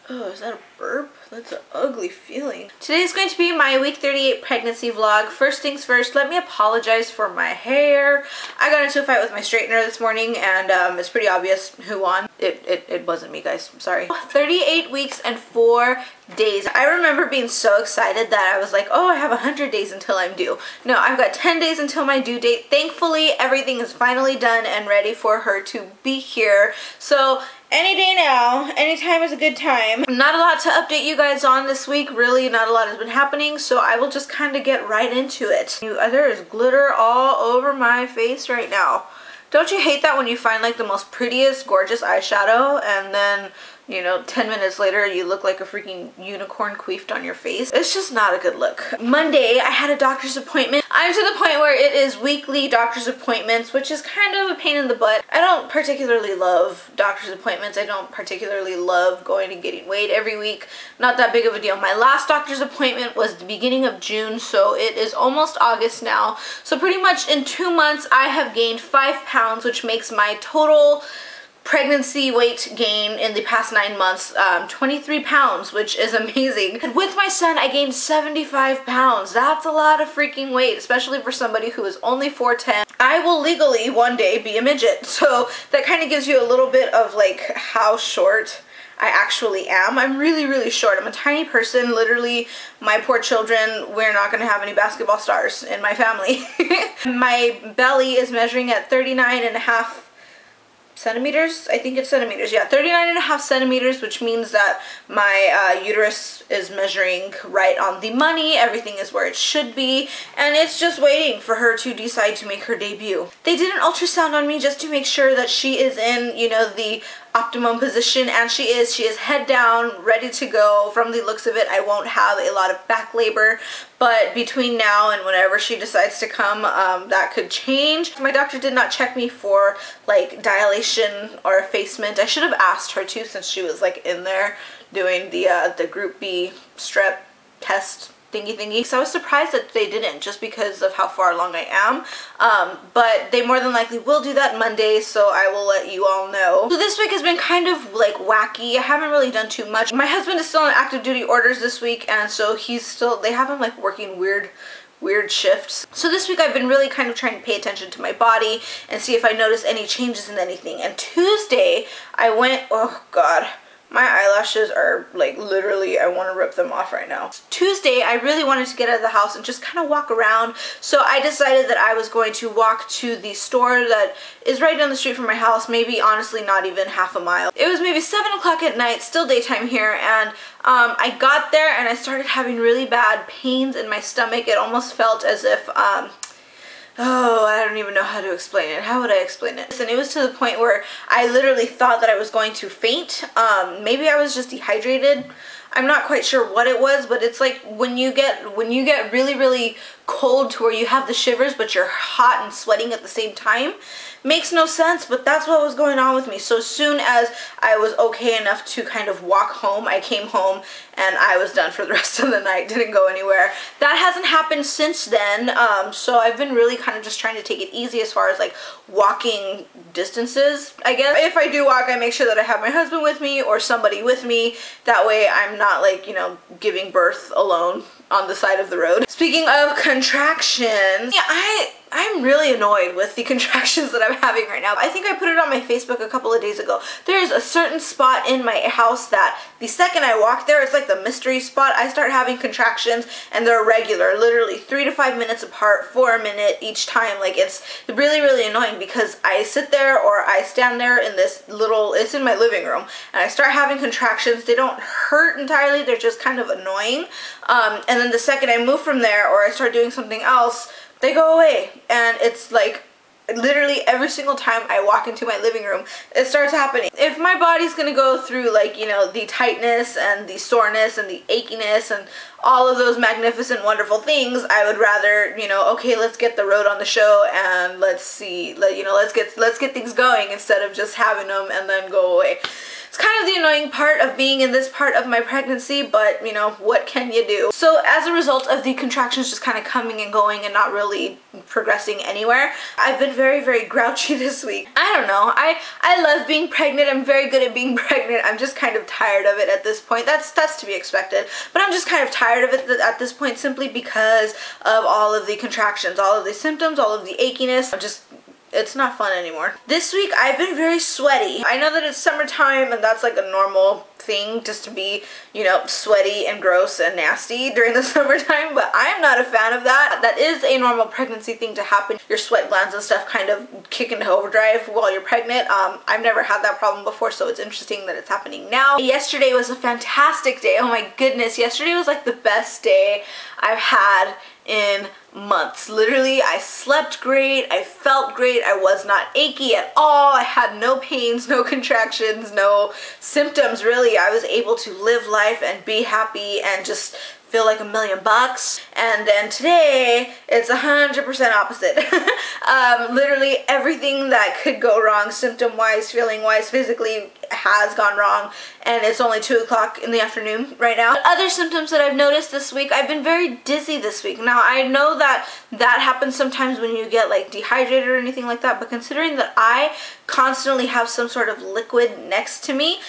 Oh, is that a burp? That's an ugly feeling. Today's going to be my week 38 pregnancy vlog. First things first, let me apologize for my hair. I got into a fight with my straightener this morning and it's pretty obvious who won. It wasn't me, guys. I'm sorry. 38 weeks and 4 days. I remember being so excited that I was like, oh, I have 100 days until I'm due. No, I've got 10 days until my due date. Thankfully, everything is finally done and ready for her to be here. So any day now, anytime is a good time. Not a lot to update you guys on this week. Really, not a lot has been happening, so I will just kind of get right into it. There is glitter all over my face right now. Don't you hate that when you find like the most prettiest, gorgeous eyeshadow and then, you know, 10 minutes later you look like a freaking unicorn queefed on your face? It's just not a good look. Monday, I had a doctor's appointment. I'm to the point where it is weekly doctor's appointments, which is kind of a pain in the butt. I don't particularly love doctor's appointments. I don't particularly love going and getting weighed every week. Not that big of a deal. My last doctor's appointment was the beginning of June, so it is almost August now. So pretty much in 2 months, I have gained 5 pounds, which makes my total pregnancy weight gain in the past 9 months 23 pounds, which is amazing. And with my son, I gained 75 pounds. That's a lot of freaking weight, especially for somebody who is only 4'10". I will legally one day be a midget, so that kind of gives you a little bit of like how short I actually am. I'm really, really short. I'm a tiny person. Literally, my poor children, we're not going to have any basketball stars in my family. My belly is measuring at 39.5 centimeters. I think it's centimeters. Yeah, 39.5 centimeters, which means that my uterus is measuring right on the money. Everything is where it should be, and it's just waiting for her to decide to make her debut. They did an ultrasound on me just to make sure that she is in, you know, the optimum position, and she is head down, ready to go. From the looks of it, I won't have a lot of back labor, but between now and whenever she decides to come, that could change. My doctor did not check me for like dilation or effacement. I should have asked her to, since she was like in there doing the group B strep test thingy. So I was surprised that they didn't, just because of how far along I am. But they more than likely will do that Monday, so I will let you all know. So this week has been kind of like wacky. I haven't really done too much. My husband is still on active duty orders this week, and so they have him like working weird shifts. So this week I've been really kind of trying to pay attention to my body and see if I notice any changes in anything. And Tuesday I went, oh god, my eyelashes are like literally, I want to rip them off right now. Tuesday, I really wanted to get out of the house and just kind of walk around. So I decided that I was going to walk to the store that is right down the street from my house, maybe honestly not even half a mile. It was maybe 7 o'clock at night, still daytime here, and I got there and I started having really bad pains in my stomach. It almost felt as if, oh, I don't even know how to explain it. How would I explain it? And it was to the point where I literally thought that I was going to faint. Maybe I was just dehydrated. I'm not quite sure what it was, but it's like when you get really, really cold to where you have the shivers, but you're hot and sweating at the same time. Makes no sense, but that's what was going on with me. So as soon as I was okay enough to kind of walk home, I came home and I was done for the rest of the night. Didn't go anywhere. That hasn't happened since then, so I've been really kind of just trying to take it easy as far as like walking distances, I guess. If I do walk, I make sure that I have my husband with me or somebody with me. That way I'm not like, you know, giving birth alone on the side of the road. Speaking of contractions, yeah, I'm really annoyed with the contractions that I'm having right now. I think I put it on my Facebook a couple of days ago. There's a certain spot in my house that the second I walk there, it's like the mystery spot. I start having contractions and they're regular, literally 3 to 5 minutes apart for a minute each time. Like, it's really, really annoying because I sit there or I stand there in this little, it's in my living room, and I start having contractions. They don't hurt entirely, they're just kind of annoying. And then the second I move from there or I start doing something else, they go away. And it's like literally every single time I walk into my living room, it starts happening. If my body's gonna go through like, you know, the tightness and the soreness and the achiness and all of those magnificent, wonderful things, I would rather, you know, okay, let's get the road on the show and let's see, you know, let's get things going instead of just having them and then go away. It's kind of the annoying part of being in this part of my pregnancy, but you know, what can you do? So as a result of the contractions just kind of coming and going and not really progressing anywhere, I've been very, very grouchy this week. I don't know. I love being pregnant. I'm very good at being pregnant. I'm just kind of tired of it at this point. That's to be expected. But I'm just kind of tired of it at this point simply because of all of the contractions, all of the symptoms, all of the achiness. It's not fun anymore. This week I've been very sweaty. I know that it's summertime and that's like a normal thing just to be, you know, sweaty and gross and nasty during the summertime, but I am not a fan of that. That is a normal pregnancy thing to happen. Your sweat glands and stuff kind of kick into overdrive while you're pregnant. I've never had that problem before, so it's interesting that it's happening now. Yesterday was a fantastic day. Oh my goodness, yesterday was like the best day I've had in months. Literally, I slept great, I felt great, I was not achy at all, I had no pains, no contractions, no symptoms really. I was able to live life and be happy and just feel like $1,000,000. And then today it's 100% opposite. Literally everything that could go wrong symptom wise, feeling wise, physically has gone wrong, and it's only 2 o'clock in the afternoon right now. Other symptoms that I've noticed this week, I've been very dizzy this week. Now I know that happens sometimes when you get like dehydrated or anything like that, but considering that I constantly have some sort of liquid next to me,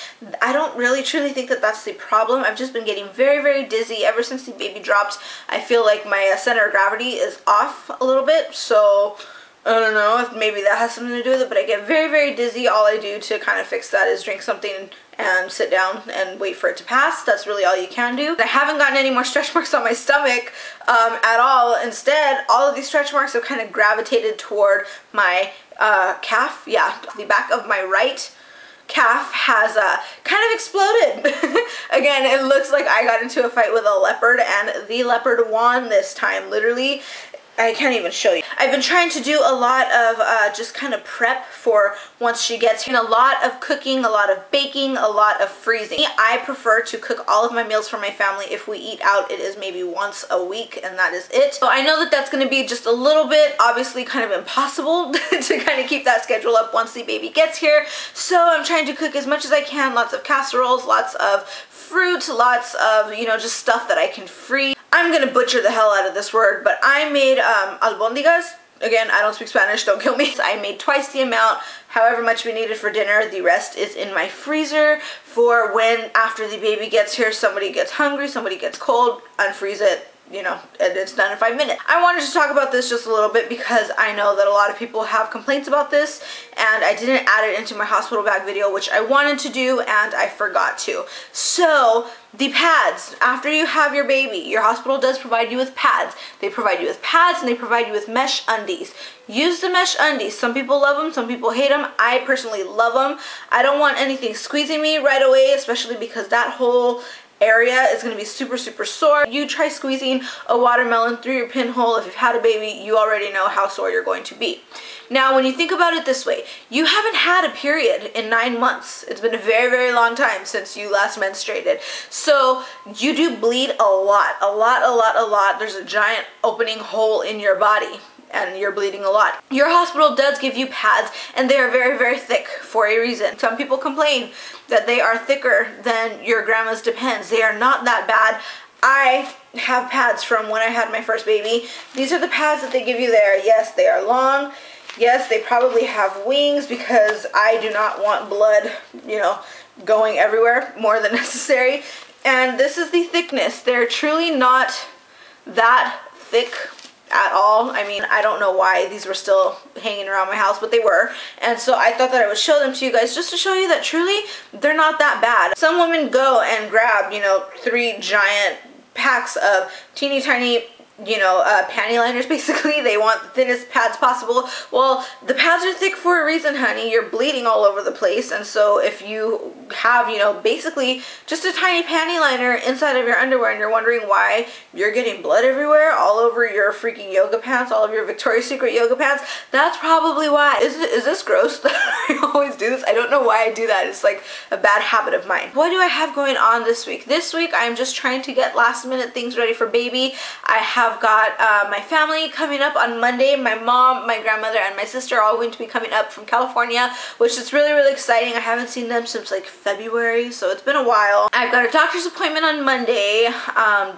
I don't really truly think that that's the problem. I've just been getting very, very dizzy ever since the baby dropped. I feel like my center of gravity is off a little bit, so I don't know if maybe that has something to do with it, but I get very, very dizzy. All I do to kind of fix that is drink something and sit down and wait for it to pass. That's really all you can do. I haven't gotten any more stretch marks on my stomach at all. Instead, all of these stretch marks have kind of gravitated toward my calf. Yeah, the back of my right calf has kind of exploded. Again, it looks like I got into a fight with a leopard and the leopard won this time. Literally, I can't even show you. I've been trying to do a lot of just kind of prep for once she gets here. And a lot of cooking, a lot of baking, a lot of freezing. I prefer to cook all of my meals for my family. If we eat out, it is maybe once a week and that is it. So I know that that's going to be just a little bit, obviously kind of impossible to kind of keep that schedule up once the baby gets here. So I'm trying to cook as much as I can. Lots of casseroles, lots of fruit, lots of, you know, just stuff that I can freeze. I'm gonna butcher the hell out of this word, but I made albondigas. Again, I don't speak Spanish, don't kill me. I made twice the amount, however much we needed for dinner. The rest is in my freezer for when, after the baby gets here, somebody gets hungry, somebody gets cold, unfreeze it, you know, and it's done in 5 minutes. I wanted to talk about this just a little bit because I know that a lot of people have complaints about this, and I didn't add it into my hospital bag video, which I wanted to do and I forgot to. So the pads, after you have your baby, your hospital does provide you with pads. They provide you with pads and they provide you with mesh undies. Use the mesh undies. Some people love them, some people hate them. I personally love them. I don't want anything squeezing me right away, especially because that whole area is going to be super, super sore. You try squeezing a watermelon through your pinhole. If you've had a baby, you already know how sore you're going to be. Now, when you think about it this way, you haven't had a period in 9 months. It's been a very, very long time since you last menstruated. So you do bleed a lot, a lot, a lot, a lot. There's a giant opening hole in your body and you're bleeding a lot. Your hospital does give you pads and they are very, very thick for a reason. Some people complain that they are thicker than your grandma's Depends. They are not that bad. I have pads from when I had my first baby. These are the pads that they give you there. Yes, they are long. Yes, they probably have wings because I do not want blood, you know, going everywhere more than necessary. And this is the thickness. They're truly not that thick at all. I mean, I don't know why these were still hanging around my house, but they were. And so I thought that I would show them to you guys just to show you that truly they're not that bad. Some women go and grab, you know, 3 giant packs of teeny tiny, you know, panty liners basically. They want the thinnest pads possible. Well, the pads are thick for a reason, honey. You're bleeding all over the place, and so if you have, you know, basically just a tiny panty liner inside of your underwear and you're wondering why you're getting blood everywhere, all over your freaking yoga pants, all of your Victoria's Secret yoga pants, that's probably why. Is this gross that I always do this? I don't know why I do that. It's like a bad habit of mine. What do I have going on this week? This week I'm just trying to get last minute things ready for baby. I have have got my family coming up on Monday. My mom, my grandmother, and my sister are all going to be coming up from California, which is really, really exciting. I haven't seen them since like February, so it's been a while. I've got a doctor's appointment on Monday.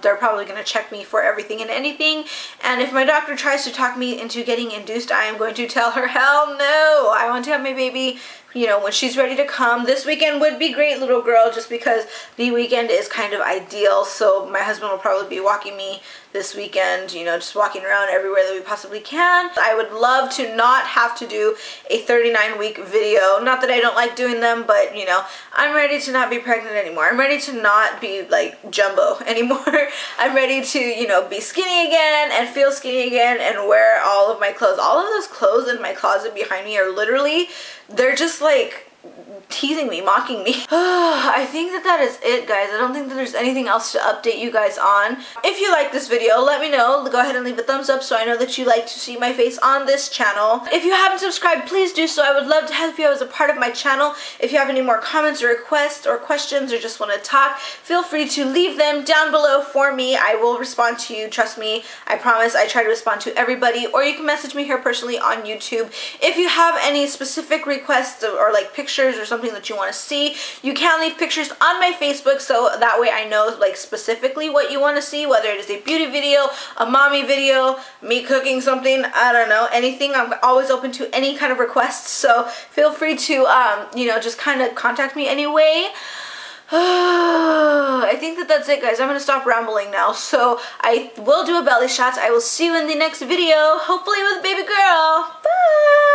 They're probably going to check me for everything and anything, and if my doctor tries to talk me into getting induced, I am going to tell her, hell no, I want to have my baby, you know, when she's ready to come. This weekend would be great, little girl, just because the weekend is kind of ideal. So my husband will probably be walking me this weekend, you know, just walking around everywhere that we possibly can. I would love to not have to do a 39-week video. Not that I don't like doing them, but you know, I'm ready to not be pregnant anymore. I'm ready to not be like jumbo anymore. I'm ready to, you know, be skinny again and feel skinny again and wear all of my clothes. All of those clothes in my closet behind me are literally, they're just like teasing me, mocking me. I think that is it, guys. I don't think that there's anything else to update you guys on. If you like this video, let me know. Go ahead and leave a thumbs up so I know that you like to see my face on this channel. If you haven't subscribed, please do so. I would love to have you as a part of my channel. If you have any more comments or requests or questions or just want to talk, feel free to leave them down below for me. I will respond to you. Trust me. I promise I try to respond to everybody. Or you can message me here personally on YouTube. If you have any specific requests or like pictures or something that you want to see, you can leave pictures on my Facebook, so that way I know like specifically what you want to see, whether it is a beauty video, a mommy video, me cooking something, I don't know, anything. I'm always open to any kind of requests, so feel free to you know, just kind of contact me anyway. I think that that's it, guys. I'm gonna stop rambling now. So I will do a belly shot. I will see you in the next video, hopefully with baby girl. Bye.